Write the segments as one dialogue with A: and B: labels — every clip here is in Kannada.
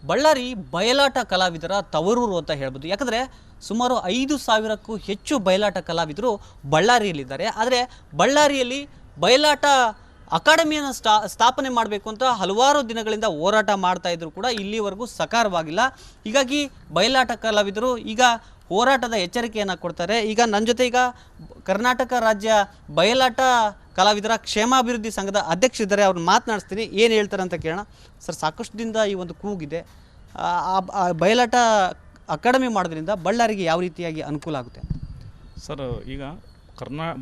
A: ಬಳ್ಳಾರಿ ಬಯಲಾಟ ಕಲಾವಿದರ ತವರೂರು ಅಂತ ಹೇಳ್ಬೋದು. ಯಾಕಂದರೆ ಸುಮಾರು 5,000ಕ್ಕೂ ಹೆಚ್ಚು ಬಯಲಾಟ ಕಲಾವಿದರು ಬಳ್ಳಾರಿಯಲ್ಲಿದ್ದಾರೆ. ಆದರೆ ಬಳ್ಳಾರಿಯಲ್ಲಿ ಬಯಲಾಟ ಅಕಾಡೆಮಿಯನ್ನು ಸ್ಥಾಪನೆ ಮಾಡಬೇಕು ಅಂತ ಹಲವಾರು ದಿನಗಳಿಂದ ಹೋರಾಟ ಮಾಡ್ತಾ ಇದ್ರು ಕೂಡ ಇಲ್ಲಿವರೆಗೂ ಸಕಾರವಾಗಿಲ್ಲ. ಹೀಗಾಗಿ ಬಯಲಾಟ ಕಲಾವಿದರು ಈಗ ಹೋರಾಟದ ಎಚ್ಚರಿಕೆಯನ್ನು ಕೊಡ್ತಾರೆ. ಈಗ ನನ್ನ ಜೊತೆ ಈಗ ಕರ್ನಾಟಕ ರಾಜ್ಯ ಬಯಲಾಟ ಕಲಾವಿದರ ಕ್ಷೇಮಾಭಿವೃದ್ಧಿ ಸಂಘದ ಅಧ್ಯಕ್ಷರಿದ್ದಾರೆ. ಅವ್ರನ್ನ ಮಾತನಾಡಿಸ್ತೀನಿ, ಏನು ಹೇಳ್ತಾರೆ ಅಂತ ಕೇಳೋಣ. ಸರ್, ಸಾಕಷ್ಟು ದಿನದ ಈ ಒಂದು ಕೂಗಿದೆ. ಬಯಲಾಟ ಅಕಾಡೆಮಿ ಮಾಡೋದ್ರಿಂದ ಬಳ್ಳಾರಿಗೆ ಯಾವ ರೀತಿಯಾಗಿ ಅನುಕೂಲ ಆಗುತ್ತೆ?
B: ಸರ್, ಈಗ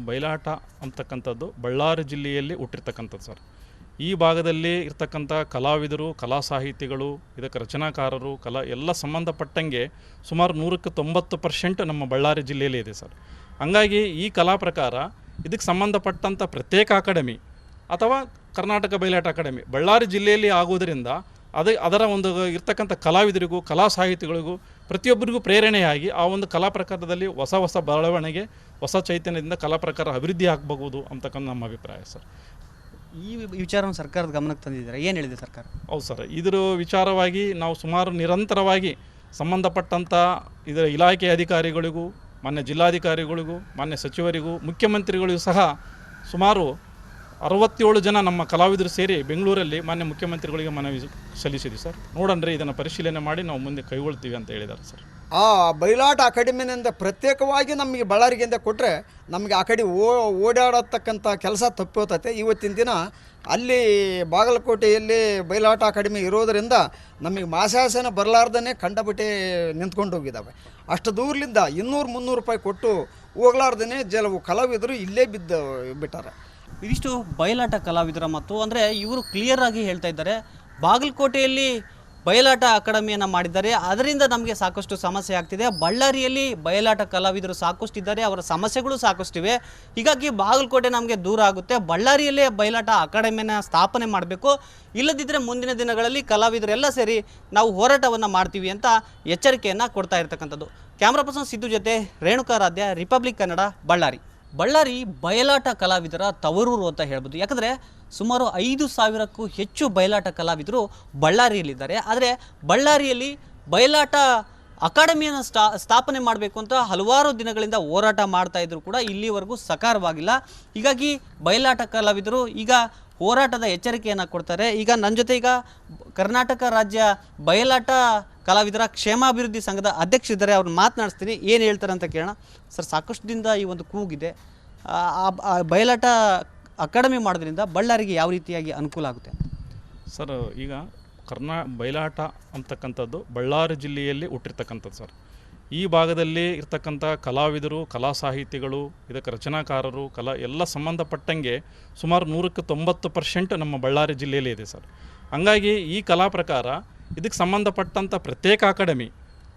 B: ಬಯಲಾಟ ಅಂತಕ್ಕಂಥದ್ದು ಬಳ್ಳಾರಿ ಜಿಲ್ಲೆಯಲ್ಲಿ ಹುಟ್ಟಿರ್ತಕ್ಕಂಥದ್ದು ಸರ್. ಈ ಭಾಗದಲ್ಲಿ ಇರ್ತಕ್ಕಂಥ ಕಲಾವಿದರು, ಕಲಾ ಸಾಹಿತಿಗಳು, ಇದಕ್ಕೆ ರಚನಾಕಾರರು, ಎಲ್ಲ ಸಂಬಂಧಪಟ್ಟಂಗೆ ಸುಮಾರು 190% ನಮ್ಮ ಬಳ್ಳಾರಿ ಜಿಲ್ಲೆಯಲ್ಲಿ ಇದೆ ಸರ್. ಹಂಗಾಗಿ ಈ ಕಲಾ ಪ್ರಕಾರ ಇದಕ್ಕೆ ಸಂಬಂಧಪಟ್ಟಂಥ ಪ್ರತ್ಯೇಕ ಅಕಾಡೆಮಿ ಅಥವಾ ಕರ್ನಾಟಕ ಬಯಲಾಟ ಅಕಾಡೆಮಿ ಬಳ್ಳಾರಿ ಜಿಲ್ಲೆಯಲ್ಲಿ ಆಗುವುದರಿಂದ ಅದರ ಒಂದು ಇರ್ತಕ್ಕಂಥ ಕಲಾವಿದರಿಗೂ, ಕಲಾ ಸಾಹಿತಿಗಳಿಗೂ, ಪ್ರತಿಯೊಬ್ಬರಿಗೂ ಪ್ರೇರಣೆಯಾಗಿ ಆ ಒಂದು ಕಲಾ ಪ್ರಕಾರದಲ್ಲಿ ಹೊಸ ಬೆಳವಣಿಗೆ, ಹೊಸ ಚೈತನ್ಯದಿಂದ ಕಲಾ ಪ್ರಕಾರ ಅಭಿವೃದ್ಧಿ ಆಗಬಹುದು ಅಂತಕ್ಕಂಥ ನಮ್ಮ ಅಭಿಪ್ರಾಯ ಸರ್.
A: ಈ ವಿಚಾರವನ್ನು ಸರ್ಕಾರದ ಗಮನಕ್ಕೆ ತಂದಿದ್ದಾರೆ, ಏನು ಹೇಳಿದೆ ಸರ್ಕಾರ?
B: ಹೌದು ಸರ್, ಇದರ ವಿಚಾರವಾಗಿ ನಾವು ಸುಮಾರು ನಿರಂತರವಾಗಿ ಸಂಬಂಧಪಟ್ಟಂಥ ಇದರ ಇಲಾಖೆ ಅಧಿಕಾರಿಗಳಿಗೂ, ಮಾನ್ಯ ಜಿಲ್ಲಾಧಿಕಾರಿಗಳಿಗೂ, ಮಾನ್ಯ ಸಚಿವರಿಗೂ, ಮುಖ್ಯಮಂತ್ರಿಗಳಿಗೂ ಸಹ ಸುಮಾರು 67 ಜನ ನಮ್ಮ ಕಲಾವಿದರು ಸೇರಿ ಬೆಂಗಳೂರಲ್ಲಿ ಮಾನ್ಯ ಮುಖ್ಯಮಂತ್ರಿಗಳಿಗೆ ಮನವಿ ಸಲ್ಲಿಸಿದ್ವಿ ಸರ್. ನೋಡಣ್ರಿ, ಇದನ್ನು ಪರಿಶೀಲನೆ ಮಾಡಿ ನಾವು ಮುಂದೆ ಕೈಗೊಳ್ತೀವಿ ಅಂತ ಹೇಳಿದ್ದಾರೆ ಸರ್.
C: ಆ ಬಯಲಾಟ ಅಕಾಡೆಮಿನಿಂದ ಪ್ರತ್ಯೇಕವಾಗಿ ನಮಗೆ ಬಳ್ಳಾರಿಗಿಂದ ಕೊಟ್ಟರೆ ನಮಗೆ ಆ ಕಡೆ ಓಡಾಡತಕ್ಕಂಥ ಕೆಲಸ ತಪ್ಪೋತೈತೆ. ಇವತ್ತಿನ ದಿನ ಅಲ್ಲಿ ಬಾಗಲಕೋಟೆಯಲ್ಲಿ ಬಯಲಾಟ ಅಕಾಡೆಮಿ ಇರೋದರಿಂದ ನಮಗೆ ಮಾಸಾಸನ ಬರಲಾರ್ದೇ ಕಂಡಬಿಟ್ಟೆ ನಿಂತ್ಕೊಂಡು ಹೋಗಿದ್ದಾವೆ. ಅಷ್ಟು ದೂರಲಿಂದ 200-300 ರೂಪಾಯಿ ಕೊಟ್ಟು ಹೋಗ್ಲಾರ್ದೇ ಕೆಲವು ಕಲಾವಿದರು ಇಲ್ಲೇ ಬಿಟ್ಟಾರೆ.
A: ಇದಿಷ್ಟು ಬಯಲಾಟ ಕಲಾವಿದರ ಮತ್ತು ಅಂದರೆ ಇವರು ಕ್ಲಿಯರ್ ಆಗಿ ಹೇಳ್ತಾ ಇದ್ದಾರೆ, ಬಾಗಲಕೋಟೆಯಲ್ಲಿ ಬಯಲಾಟ ಅಕಾಡೆಮಿಯನ್ನು ಮಾಡಿದ್ದಾರೆ, ಅದರಿಂದ ನಮಗೆ ಸಾಕಷ್ಟು ಸಮಸ್ಯೆ ಆಗ್ತಿದೆ. ಬಳ್ಳಾರಿಯಲ್ಲಿ ಬಯಲಾಟ ಕಲಾವಿದರು ಸಾಕಷ್ಟು ಇದ್ದಾರೆ, ಅವರ ಸಮಸ್ಯೆಗಳು ಸಾಕಷ್ಟಿವೆ. ಹೀಗಾಗಿ ಬಾಗಲಕೋಟೆ ನಮಗೆ ದೂರ ಆಗುತ್ತೆ. ಬಳ್ಳಾರಿಯಲ್ಲೇ ಬಯಲಾಟ ಅಕಾಡೆಮಿಯನ್ನು ಸ್ಥಾಪನೆ ಮಾಡಬೇಕು, ಇಲ್ಲದಿದ್ದರೆ ಮುಂದಿನ ದಿನಗಳಲ್ಲಿ ಕಲಾವಿದರೆಲ್ಲ ಸೇರಿ ನಾವು ಹೋರಾಟವನ್ನು ಮಾಡ್ತೀವಿ ಅಂತ ಎಚ್ಚರಿಕೆಯನ್ನು ಕೊಡ್ತಾ ಇರ್ತಕ್ಕಂಥದ್ದು. ಕ್ಯಾಮ್ರಾ ಪರ್ಸನ್ ಸಿದ್ದು ಜೊತೆ ರೇಣುಕಾರಾಧ್ಯ, ರಿಪಬ್ಲಿಕ್ ಕನ್ನಡ, ಬಳ್ಳಾರಿ ಬಯಲಾಟ ಕಲಾವಿದರ ತವರೂರು ಅಂತ ಹೇಳ್ಬೋದು. ಯಾಕಂದರೆ ಸುಮಾರು 5,000ಕ್ಕೂ ಹೆಚ್ಚು ಬಯಲಾಟ ಕಲಾವಿದರು ಬಳ್ಳಾರಿಯಲ್ಲಿದ್ದಾರೆ. ಆದರೆ ಬಳ್ಳಾರಿಯಲ್ಲಿ ಬಯಲಾಟ ಅಕಾಡೆಮಿಯನ್ನು ಸ್ಥಾಪನೆ ಮಾಡಬೇಕು ಅಂತ ಹಲವಾರು ದಿನಗಳಿಂದ ಹೋರಾಟ ಮಾಡ್ತಾ ಇದ್ರು ಕೂಡ ಇಲ್ಲಿವರೆಗೂ ಸಕಾರವಾಗಿಲ್ಲ. ಹೀಗಾಗಿ ಬಯಲಾಟ ಕಲಾವಿದರು ಈಗ ಹೋರಾಟದ ಎಚ್ಚರಿಕೆಯನ್ನು ಕೊಡ್ತಾರೆ. ಈಗ ನನ್ನ ಜೊತೆ ಈಗ ಕರ್ನಾಟಕ ರಾಜ್ಯ ಬಯಲಾಟ ಕಲಾವಿದರ ಕ್ಷೇಮಾಭಿವೃದ್ಧಿ ಸಂಘದ ಅಧ್ಯಕ್ಷರಿದ್ದಾರೆ. ಅವ್ರನ್ನ ಮಾತನಾಡಿಸ್ತೀನಿ, ಏನು ಹೇಳ್ತಾರೆ ಅಂತ ಕೇಳೋಣ. ಸರ್, ಸಾಕಷ್ಟು ದಿನದ ಈ ಒಂದು ಕೂಗಿದೆ. ಬಯಲಾಟ ಅಕಾಡೆಮಿ ಮಾಡೋದ್ರಿಂದ ಬಳ್ಳಾರಿಗೆ ಯಾವ ರೀತಿಯಾಗಿ ಅನುಕೂಲ ಆಗುತ್ತೆ?
B: ಸರ್, ಈಗ ಬಯಲಾಟ ಅಂತಕ್ಕಂಥದ್ದು ಬಳ್ಳಾರಿ ಜಿಲ್ಲೆಯಲ್ಲಿ ಹುಟ್ಟಿರ್ತಕ್ಕಂಥದ್ದು ಸರ್. ಈ ಭಾಗದಲ್ಲಿ ಇರ್ತಕ್ಕಂಥ ಕಲಾವಿದರು, ಕಲಾ ಸಾಹಿತಿಗಳು, ಇದಕ್ಕೆ ರಚನಾಕಾರರು, ಎಲ್ಲ ಸಂಬಂಧಪಟ್ಟಂಗೆ ಸುಮಾರು 190% ನಮ್ಮ ಬಳ್ಳಾರಿ ಜಿಲ್ಲೆಯಲ್ಲಿ ಇದೆ ಸರ್. ಹಂಗಾಗಿ ಈ ಕಲಾ ಪ್ರಕಾರ ಇದಕ್ಕೆ ಸಂಬಂಧಪಟ್ಟಂಥ ಪ್ರತ್ಯೇಕ ಅಕಾಡೆಮಿ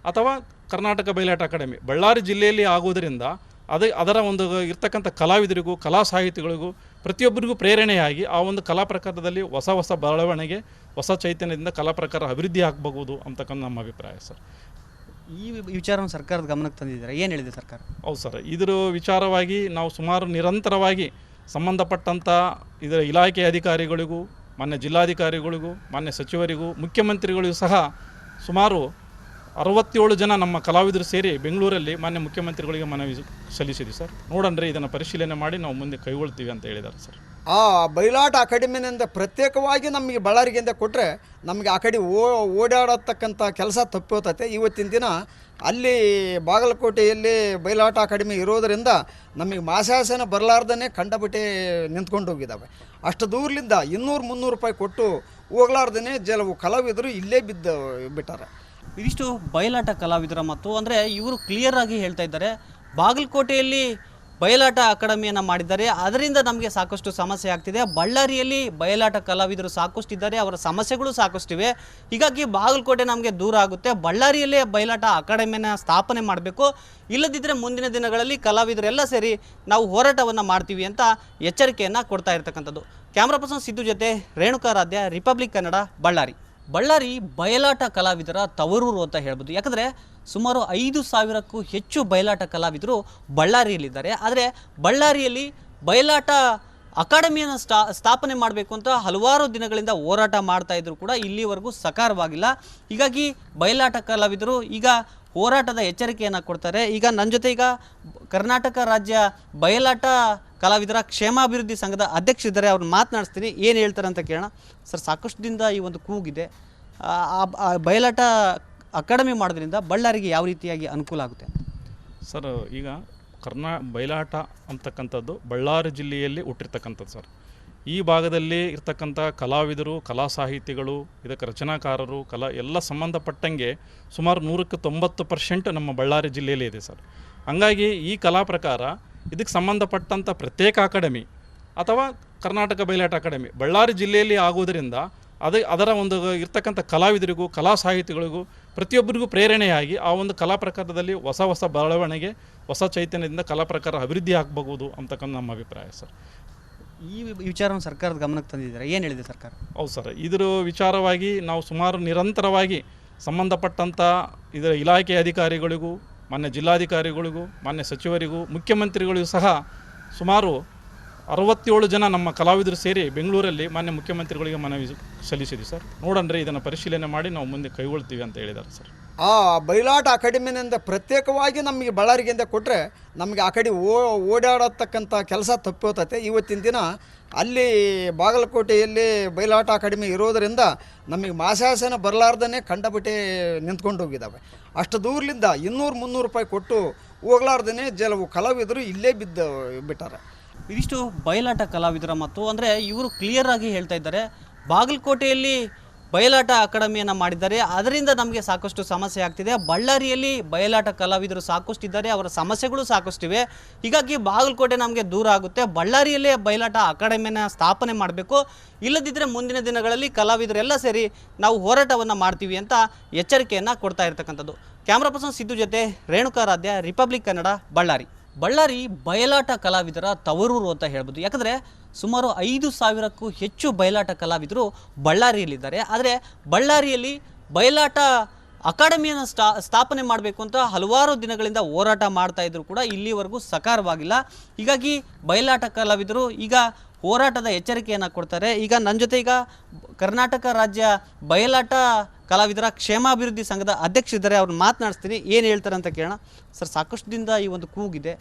B: ಅಥವಾ ಕರ್ನಾಟಕ ಬಯಲಾಟ ಅಕಾಡೆಮಿ ಬಳ್ಳಾರಿ ಜಿಲ್ಲೆಯಲ್ಲಿ ಆಗುವುದರಿಂದ ಅದರ ಒಂದು ಇರ್ತಕ್ಕಂಥ ಕಲಾವಿದರಿಗೂ, ಕಲಾ ಸಾಹಿತಿಗಳಿಗೂ, ಪ್ರತಿಯೊಬ್ಬರಿಗೂ ಪ್ರೇರಣೆಯಾಗಿ ಆ ಒಂದು ಕಲಾ ಪ್ರಕಾರದಲ್ಲಿ ಹೊಸ ಬೆಳವಣಿಗೆ, ಹೊಸ ಚೈತನ್ಯದಿಂದ ಕಲಾ ಪ್ರಕಾರ ಅಭಿವೃದ್ಧಿ ಆಗಬಹುದು ಅಂತಕ್ಕಂಥ ನಮ್ಮ ಅಭಿಪ್ರಾಯ ಸರ್.
A: ಈ ವಿಚಾರವನ್ನು ಸರ್ಕಾರದ ಗಮನಕ್ಕೆ ತಂದಿದ್ದಾರೆ, ಏನು ಹೇಳಿದೆ ಸರ್ಕಾರ?
B: ಹೌದು ಸರ್, ಇದರ ವಿಚಾರವಾಗಿ ನಾವು ಸುಮಾರು ನಿರಂತರವಾಗಿ ಸಂಬಂಧಪಟ್ಟಂಥ ಇದರ ಇಲಾಖೆ ಅಧಿಕಾರಿಗಳಿಗೂ, ಮಾನ್ಯ ಜಿಲ್ಲಾಧಿಕಾರಿಗಳಿಗೂ, ಮಾನ್ಯ ಸಚಿವರಿಗೂ, ಮುಖ್ಯಮಂತ್ರಿಗಳಿಗೂ ಸಹ ಸುಮಾರು 67 ಜನ ನಮ್ಮ ಕಲಾವಿದರು ಸೇರಿ ಬೆಂಗಳೂರಲ್ಲಿ ಮಾನ್ಯ ಮುಖ್ಯಮಂತ್ರಿಗಳಿಗೆ ಮನವಿ ಸಲ್ಲಿಸಿದ್ವಿ ಸರ್. ನೋಡಣ್ರಿ, ಇದನ್ನು ಪರಿಶೀಲನೆ ಮಾಡಿ ನಾವು ಮುಂದೆ ಕೈಗೊಳ್ತೀವಿ ಅಂತ ಹೇಳಿದ್ದಾರೆ ಸರ್.
C: ಆ ಬಯಲಾಟ ಅಕಾಡೆಮಿನಿಂದ ಪ್ರತ್ಯೇಕವಾಗಿ ನಮಗೆ ಬಳ್ಳಾರಿಗಿಂದ ಕೊಟ್ಟರೆ ನಮಗೆ ಆ ಕಡೆ ಓಡಾಡತಕ್ಕಂಥ ಕೆಲಸ ತಪ್ಪೋತೈತೆ. ಇವತ್ತಿನ ದಿನ ಅಲ್ಲಿ ಬಾಗಲಕೋಟೆಯಲ್ಲಿ ಬಯಲಾಟ ಅಕಾಡೆಮಿ ಇರೋದರಿಂದ ನಮಗೆ ಮಾಸಾಸನ ಬರಲಾರ್ದೇ ಕಂಡಬಿಟ್ಟೆ ನಿಂತ್ಕೊಂಡು ಹೋಗಿದ್ದಾವೆ. ಅಷ್ಟು ದೂರಲಿಂದ 200-300 ರೂಪಾಯಿ ಕೊಟ್ಟು ಹೋಗ್ಲಾರ್ದೇ ಕೆಲವು ಕಲಾವಿದರು ಇಲ್ಲೇ ಬಿಟ್ಟಾರೆ.
A: ಇದಿಷ್ಟು ಬಯಲಾಟ ಕಲಾವಿದರ ಮತ್ತು ಅಂದರೆ ಇವರು ಕ್ಲಿಯರ್ ಆಗಿ ಹೇಳ್ತಾ ಇದ್ದಾರೆ, ಬಾಗಲಕೋಟೆಯಲ್ಲಿ ಬಯಲಾಟ ಅಕಾಡೆಮಿಯನ್ನು ಮಾಡಿದ್ದಾರೆ, ಅದರಿಂದ ನಮಗೆ ಸಾಕಷ್ಟು ಸಮಸ್ಯೆ ಆಗ್ತಿದೆ. ಬಳ್ಳಾರಿಯಲ್ಲಿ ಬಯಲಾಟ ಕಲಾವಿದರು ಸಾಕಷ್ಟು ಇದ್ದಾರೆ, ಅವರ ಸಮಸ್ಯೆಗಳು ಸಾಕಷ್ಟಿವೆ. ಹೀಗಾಗಿ ಬಾಗಲಕೋಟೆ ನಮಗೆ ದೂರ ಆಗುತ್ತೆ. ಬಳ್ಳಾರಿಯಲ್ಲೇ ಬಯಲಾಟ ಅಕಾಡೆಮಿಯನ್ನು ಸ್ಥಾಪನೆ ಮಾಡಬೇಕು, ಇಲ್ಲದಿದ್ದರೆ ಮುಂದಿನ ದಿನಗಳಲ್ಲಿ ಕಲಾವಿದರೆಲ್ಲ ಸೇರಿ ನಾವು ಹೋರಾಟವನ್ನು ಮಾಡ್ತೀವಿ ಅಂತ ಎಚ್ಚರಿಕೆಯನ್ನು ಕೊಡ್ತಾ ಇರ್ತಕ್ಕಂಥದ್ದು. ಕ್ಯಾಮ್ರಾ ಪರ್ಸನ್ ಸಿದ್ದು ಜೊತೆ ರೇಣುಕಾರಾಧ್ಯ, ರಿಪಬ್ಲಿಕ್ ಕನ್ನಡ, ಬಳ್ಳಾರಿ ಬಯಲಾಟ ಕಲಾವಿದರ ತವರೂರು ಅಂತ ಹೇಳ್ಬೋದು. ಯಾಕಂದರೆ ಸುಮಾರು 5,000ಕ್ಕೂ ಹೆಚ್ಚು ಬಯಲಾಟ ಕಲಾವಿದರು ಬಳ್ಳಾರಿಯಲ್ಲಿದ್ದಾರೆ. ಆದರೆ ಬಳ್ಳಾರಿಯಲ್ಲಿ ಬಯಲಾಟ ಅಕಾಡೆಮಿಯನ್ನು ಸ್ಥಾಪನೆ ಮಾಡಬೇಕು ಅಂತ ಹಲವಾರು ದಿನಗಳಿಂದ ಹೋರಾಟ ಮಾಡ್ತಾ ಇದ್ರು ಕೂಡ ಇಲ್ಲಿವರೆಗೂ ಸಕಾರವಾಗಿಲ್ಲ. ಹೀಗಾಗಿ ಬಯಲಾಟ ಕಲಾವಿದರು ಈಗ ಹೋರಾಟದ ಎಚ್ಚರಿಕೆಯನ್ನು ಕೊಡ್ತಾರೆ. ಈಗ ನನ್ನ ಜೊತೆ ಈಗ ಕರ್ನಾಟಕ ರಾಜ್ಯ ಬಯಲಾಟ ಕಲಾವಿದರ ಕ್ಷೇಮಾಭಿವೃದ್ಧಿ ಸಂಘದ ಅಧ್ಯಕ್ಷರಿದ್ದಾರೆ, ಅವ್ರನ್ನ ಮಾತನಾಡಿಸ್ತೀನಿ, ಏನು ಹೇಳ್ತಾರೆ ಅಂತ ಕೇಳೋಣ. ಸರ್, ಸಾಕಷ್ಟು ದಿನದ ಈ ಒಂದು ಕೂಗಿದೆ, ಆ ಬಯಲಾಟ ಅಕಾಡೆಮಿ ಮಾಡೋದ್ರಿಂದ ಬಳ್ಳಾರಿಗೆ ಯಾವ ರೀತಿಯಾಗಿ ಅನುಕೂಲ ಆಗುತ್ತೆ?
B: ಸರ್, ಈಗ ಬಯಲಾಟ ಅಂತಕ್ಕಂಥದ್ದು ಬಳ್ಳಾರಿ ಜಿಲ್ಲೆಯಲ್ಲಿ ಹುಟ್ಟಿರ್ತಕ್ಕಂಥದ್ದು ಸರ್. ಈ ಭಾಗದಲ್ಲಿ ಇರ್ತಕ್ಕಂಥ ಕಲಾವಿದರು, ಕಲಾ ಸಾಹಿತಿಗಳು, ಇದಕ್ಕೆ ರಚನಾಕಾರರು, ಎಲ್ಲ ಸಂಬಂಧಪಟ್ಟಂಗೆ ಸುಮಾರು 190% ನಮ್ಮ ಬಳ್ಳಾರಿ ಜಿಲ್ಲೆಯಲ್ಲೇ ಇದೆ ಸರ್. ಹಂಗಾಗಿ ಈ ಕಲಾ ಪ್ರಕಾರ ಇದಕ್ಕೆ ಸಂಬಂಧಪಟ್ಟಂಥ ಪ್ರತ್ಯೇಕ ಅಕಾಡೆಮಿ ಅಥವಾ ಕರ್ನಾಟಕ ಬಯಲಾಟ ಅಕಾಡೆಮಿ ಬಳ್ಳಾರಿ ಜಿಲ್ಲೆಯಲ್ಲಿ ಆಗುವುದರಿಂದ ಅದರ ಒಂದು ಇರ್ತಕ್ಕಂಥ ಕಲಾವಿದರಿಗೂ, ಕಲಾ ಸಾಹಿತಿಗಳಿಗೂ, ಪ್ರತಿಯೊಬ್ಬರಿಗೂ ಪ್ರೇರಣೆಯಾಗಿ ಆ ಒಂದು ಕಲಾ ಪ್ರಕಾರದಲ್ಲಿ ಹೊಸ ಬೆಳವಣಿಗೆ, ಹೊಸ ಚೈತನ್ಯದಿಂದ ಕಲಾ ಪ್ರಕಾರ ಅಭಿವೃದ್ಧಿ ಆಗಬಹುದು ಅಂತಕ್ಕಂಥ ನಮ್ಮ ಅಭಿಪ್ರಾಯ ಸರ್.
A: ಈ ವಿಚಾರವನ್ನು ಸರ್ಕಾರದ ಗಮನಕ್ಕೆ ತಂದಿದ್ದಾರೆ, ಏನು ಹೇಳಿದೆ ಸರ್ಕಾರ?
B: ಹೌದು ಸರ್, ಇದರ ವಿಚಾರವಾಗಿ ನಾವು ಸುಮಾರು ನಿರಂತರವಾಗಿ ಸಂಬಂಧಪಟ್ಟಂಥ ಇದರ ಇಲಾಖೆಯ ಅಧಿಕಾರಿಗಳಿಗೂ, ಮಾನ್ಯ ಜಿಲ್ಲಾಧಿಕಾರಿಗಳಿಗೂ, ಮಾನ್ಯ ಸಚಿವರಿಗೂ, ಮುಖ್ಯಮಂತ್ರಿಗಳಿಗೂ ಸಹ ಸುಮಾರು 67 ಜನ ನಮ್ಮ ಕಲಾವಿದರು ಸೇರಿ ಬೆಂಗಳೂರಲ್ಲಿ ಮಾನ್ಯ ಮುಖ್ಯಮಂತ್ರಿಗಳಿಗೆ ಮನವಿ ಸಲ್ಲಿಸಿದ್ವಿ ಸರ್. ನೋಡಣ್ರಿ, ಇದನ್ನು ಪರಿಶೀಲನೆ ಮಾಡಿ ನಾವು ಮುಂದೆ ಕೈಗೊಳ್ತೀವಿ ಅಂತ ಹೇಳಿದ್ದಾರೆ ಸರ್.
C: ಆ ಬಯಲಾಟ ಅಕಾಡೆಮಿನಿಂದ ಪ್ರತ್ಯೇಕವಾಗಿ ನಮಗೆ ಬಳ್ಳಾರಿಗಿಂದ ಕೊಟ್ಟರೆ ನಮಗೆ ಆ ಕಡೆ ಓಡಾಡತಕ್ಕಂಥ ಕೆಲಸ ತಪ್ಪೋತತೆ. ಇವತ್ತಿನ ದಿನ ಅಲ್ಲಿ ಬಾಗಲಕೋಟೆಯಲ್ಲಿ ಬಯಲಾಟ ಅಕಾಡೆಮಿ ಇರೋದರಿಂದ ನಮಗೆ ಮಾಸಾಸನ ಬರಲಾರ್ದೇ ಕಂಡಬಿಟ್ಟೆ ನಿಂತ್ಕೊಂಡು ಹೋಗಿದ್ದಾವೆ. ಅಷ್ಟು ದೂರಲಿಂದ 200-300 ರೂಪಾಯಿ ಕೊಟ್ಟು ಹೋಗ್ಲಾರ್ದೇ ಕೆಲವು ಕಲಾವಿದರು ಇಲ್ಲೇ ಬಿಟ್ಟಾರೆ.
A: ಇದಿಷ್ಟು ಬಯಲಾಟ ಕಲಾವಿದರ ಮತ್ತು ಅಂದರೆ ಇವರು ಕ್ಲಿಯರ್ ಆಗಿ ಹೇಳ್ತಾ ಇದ್ದಾರೆ, ಬಾಗಲಕೋಟೆಯಲ್ಲಿ ಬಯಲಾಟ ಅಕಾಡೆಮಿಯನ್ನು ಮಾಡಿದ್ದಾರೆ, ಅದರಿಂದ ನಮಗೆ ಸಾಕಷ್ಟು ಸಮಸ್ಯೆ ಆಗ್ತಿದೆ. ಬಳ್ಳಾರಿಯಲ್ಲಿ ಬಯಲಾಟ ಕಲಾವಿದರು ಸಾಕಷ್ಟು ಇದ್ದಾರೆ, ಅವರ ಸಮಸ್ಯೆಗಳು ಸಾಕಷ್ಟಿವೆ. ಹೀಗಾಗಿ ಬಾಗಲಕೋಟೆ ನಮಗೆ ದೂರ ಆಗುತ್ತೆ. ಬಳ್ಳಾರಿಯಲ್ಲೇ ಬಯಲಾಟ ಅಕಾಡೆಮಿಯನ್ನು ಸ್ಥಾಪನೆ ಮಾಡಬೇಕು, ಇಲ್ಲದಿದ್ದರೆ ಮುಂದಿನ ದಿನಗಳಲ್ಲಿ ಕಲಾವಿದರೆಲ್ಲ ಸೇರಿ ನಾವು ಹೋರಾಟವನ್ನು ಮಾಡ್ತೀವಿ ಅಂತ ಎಚ್ಚರಿಕೆಯನ್ನು ಕೊಡ್ತಾ ಇರ್ತಕ್ಕಂಥದ್ದು. ಕ್ಯಾಮ್ರಾ ಪರ್ಸನ್ ಸಿದ್ದು ಜೊತೆ ರೇಣುಕಾರಾಧ್ಯ, ರಿಪಬ್ಲಿಕ್ ಕನ್ನಡ, ಬಳ್ಳಾರಿ ಬಯಲಾಟ ಕಲಾವಿದರ ತವರೂರು ಅಂತ ಹೇಳ್ಬೋದು. ಯಾಕಂದರೆ ಸುಮಾರು 5,000ಕ್ಕೂ ಹೆಚ್ಚು ಬಯಲಾಟ ಕಲಾವಿದರು ಬಳ್ಳಾರಿಯಲ್ಲಿದ್ದಾರೆ. ಆದರೆ ಬಳ್ಳಾರಿಯಲ್ಲಿ ಬಯಲಾಟ ಅಕಾಡೆಮಿಯನ್ನು ಸ್ಥಾಪನೆ ಮಾಡಬೇಕು ಅಂತ ಹಲವಾರು ದಿನಗಳಿಂದ ಹೋರಾಟ ಮಾಡ್ತಾ ಇದ್ರು ಕೂಡ ಇಲ್ಲಿವರೆಗೂ ಸಕಾರವಾಗಿಲ್ಲ. ಹೀಗಾಗಿ ಬಯಲಾಟ ಕಲಾವಿದರು ಈಗ ಹೋರಾಟದ ಎಚ್ಚರಿಕೆಯನ್ನು ಕೊಡ್ತಾರೆ. ಈಗ ನನ್ನ ಜೊತೆ ಈಗ ಕರ್ನಾಟಕ ರಾಜ್ಯ ಬಯಲಾಟ ಕಲಾವಿದರ ಕ್ಷೇಮಾಭಿವೃದ್ಧಿ ಸಂಘದ ಅಧ್ಯಕ್ಷರಿದ್ದಾರೆ, ಅವ್ರನ್ನ ಮಾತನಾಡಿಸ್ತೀನಿ, ಏನು ಹೇಳ್ತಾರೆ ಅಂತ ಕೇಳೋಣ. ಸರ್, ಸಾಕಷ್ಟು ದಿನದ ಈ ಒಂದು ಕೂಗಿದೆ,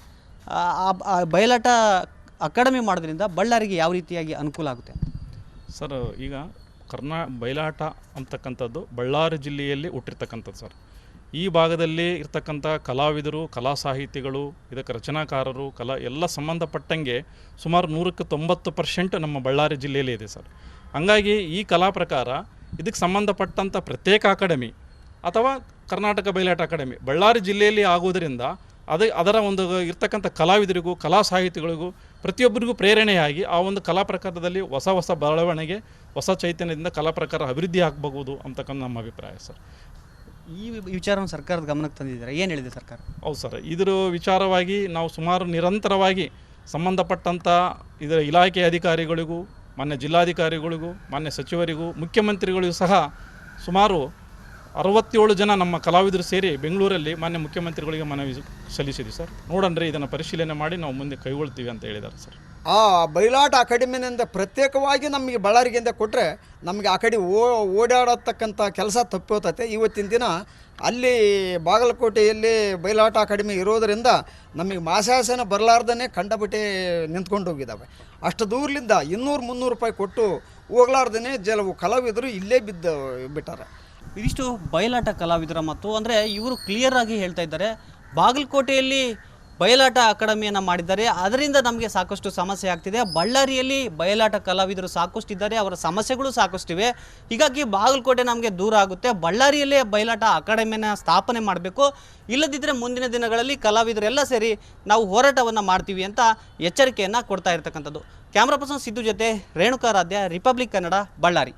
A: ಆ ಬಯಲಾಟ ಅಕಾಡೆಮಿ ಮಾಡೋದ್ರಿಂದ ಬಳ್ಳಾರಿಗೆ ಯಾವ ರೀತಿಯಾಗಿ ಅನುಕೂಲ ಆಗುತ್ತೆ?
B: ಸರ್, ಈಗ ಬಯಲಾಟ ಅಂತಕ್ಕಂಥದ್ದು ಬಳ್ಳಾರಿ ಜಿಲ್ಲೆಯಲ್ಲಿ ಹುಟ್ಟಿರ್ತಕ್ಕಂಥದ್ದು ಸರ್. ಈ ಭಾಗದಲ್ಲಿ ಇರ್ತಕ್ಕಂಥ ಕಲಾವಿದರು, ಕಲಾ ಸಾಹಿತಿಗಳು, ಇದಕ್ಕೆ ರಚನಾಕಾರರು, ಎಲ್ಲ ಸಂಬಂಧಪಟ್ಟಂಗೆ ಸುಮಾರು 190% ನಮ್ಮ ಬಳ್ಳಾರಿ ಜಿಲ್ಲೆಯಲ್ಲೇ ಇದೆ ಸರ್. ಹಂಗಾಗಿ ಈ ಕಲಾ ಪ್ರಕಾರ ಇದಕ್ಕೆ ಸಂಬಂಧಪಟ್ಟಂಥ ಪ್ರತ್ಯೇಕ ಅಕಾಡೆಮಿ ಅಥವಾ ಕರ್ನಾಟಕ ಬಯಲಾಟ ಅಕಾಡೆಮಿ ಬಳ್ಳಾರಿ ಜಿಲ್ಲೆಯಲ್ಲಿ ಆಗುವುದರಿಂದ ಅದರ ಒಂದು ಇರ್ತಕ್ಕಂಥ ಕಲಾವಿದರಿಗೂ, ಕಲಾ ಸಾಹಿತಿಗಳಿಗೂ, ಪ್ರತಿಯೊಬ್ಬರಿಗೂ ಪ್ರೇರಣೆಯಾಗಿ ಆ ಒಂದು ಕಲಾ ಪ್ರಕಾರದಲ್ಲಿ ಹೊಸ ಬೆಳವಣಿಗೆ, ಹೊಸ ಚೈತನ್ಯದಿಂದ ಕಲಾ ಪ್ರಕಾರ ಅಭಿವೃದ್ಧಿ ಆಗಬಹುದು ಅಂತಕ್ಕಂಥ ನಮ್ಮ ಅಭಿಪ್ರಾಯ ಸರ್.
A: ಈ ವಿಚಾರವನ್ನು ಸರ್ಕಾರದ ಗಮನಕ್ಕೆ ತಂದಿದ್ದಾರೆ, ಏನು ಹೇಳಿದೆ ಸರ್ಕಾರ?
B: ಹೌದು ಸರ್, ಇದರ ವಿಚಾರವಾಗಿ ನಾವು ಸುಮಾರು ನಿರಂತರವಾಗಿ ಸಂಬಂಧಪಟ್ಟಂಥ ಇದರ ಇಲಾಖೆಯ ಅಧಿಕಾರಿಗಳಿಗೂ, ಮಾನ್ಯ ಜಿಲ್ಲಾಧಿಕಾರಿಗಳಿಗೂ, ಮಾನ್ಯ ಸಚಿವರಿಗೂ, ಮುಖ್ಯಮಂತ್ರಿಗಳಿಗೂ ಸಹ ಸುಮಾರು 67 ಜನ ನಮ್ಮ ಕಲಾವಿದರು ಸೇರಿ ಬೆಂಗಳೂರಲ್ಲಿ ಮಾನ್ಯ ಮುಖ್ಯಮಂತ್ರಿಗಳಿಗೆ ಮನವಿ ಸಲ್ಲಿಸಿದ್ವಿ ಸರ್. ನೋಡಣ್ರಿ, ಇದನ್ನು ಪರಿಶೀಲನೆ ಮಾಡಿ ನಾವು ಮುಂದೆ ಕೈಗೊಳ್ತೀವಿ ಅಂತ ಹೇಳಿದ್ದಾರೆ ಸರ್.
C: ಆ ಬಯಲಾಟ ಅಕಾಡೆಮಿನಿಂದ ಪ್ರತ್ಯೇಕವಾಗಿ ನಮಗೆ ಬಳ್ಳಾರಿಗಿಂದ ಕೊಟ್ಟರೆ ನಮಗೆ ಆ ಕಡೆ ಓಡಾಡತಕ್ಕಂಥ ಕೆಲಸ ತಪ್ಪೋತತೆ. ಇವತ್ತಿನ ದಿನ ಅಲ್ಲಿ ಬಾಗಲಕೋಟೆಯಲ್ಲಿ ಬಯಲಾಟ ಅಕಾಡೆಮಿ ಇರೋದರಿಂದ ನಮಗೆ ಮಾಸಾಸನ ಬರಲಾರ್ದೇ ಕಂಡಬಿಟ್ಟೆ ನಿಂತ್ಕೊಂಡು ಹೋಗಿದ್ದಾವೆ. ಅಷ್ಟು ದೂರಲಿಂದ 200-300 ರೂಪಾಯಿ ಕೊಟ್ಟು ಹೋಗ್ಲಾರ್ದೇ ಕೆಲವು ಕಲಾವಿದರು ಇಲ್ಲೇ ಬಿಟ್ಟಾರೆ.
A: ಇದಿಷ್ಟು ಬಯಲಾಟ ಕಲಾವಿದರ ಮತ್ತು ಅಂದರೆ ಇವರು ಕ್ಲಿಯರ್ ಆಗಿ ಹೇಳ್ತಾ ಇದ್ದಾರೆ, ಬಾಗಲಕೋಟೆಯಲ್ಲಿ ಬಯಲಾಟ ಅಕಾಡೆಮಿಯನ್ನು ಮಾಡಿದ್ದಾರೆ, ಅದರಿಂದ ನಮಗೆ ಸಾಕಷ್ಟು ಸಮಸ್ಯೆ ಆಗ್ತಿದೆ. ಬಳ್ಳಾರಿಯಲ್ಲಿ ಬಯಲಾಟ ಕಲಾವಿದರು ಸಾಕಷ್ಟು ಇದ್ದಾರೆ, ಅವರ ಸಮಸ್ಯೆಗಳು ಸಾಕಷ್ಟಿವೆ. ಹೀಗಾಗಿ ಬಾಗಲಕೋಟೆ ನಮಗೆ ದೂರ ಆಗುತ್ತೆ. ಬಳ್ಳಾರಿಯಲ್ಲೇ ಬಯಲಾಟ ಅಕಾಡೆಮಿಯನ್ನು ಸ್ಥಾಪನೆ ಮಾಡಬೇಕು, ಇಲ್ಲದಿದ್ದರೆ ಮುಂದಿನ ದಿನಗಳಲ್ಲಿ ಕಲಾವಿದರೆಲ್ಲ ಸೇರಿ ನಾವು ಹೋರಾಟವನ್ನು ಮಾಡ್ತೀವಿ ಅಂತ ಎಚ್ಚರಿಕೆಯನ್ನು ಕೊಡ್ತಾ ಇರ್ತಕ್ಕಂಥದ್ದು. ಕ್ಯಾಮ್ರಾ ಪರ್ಸನ್ ಸಿದ್ದು ಜೊತೆ ರೇಣುಕಾರಾಧ್ಯ, ರಿಪಬ್ಲಿಕ್ ಕನ್ನಡ, ಬಳ್ಳಾರಿ.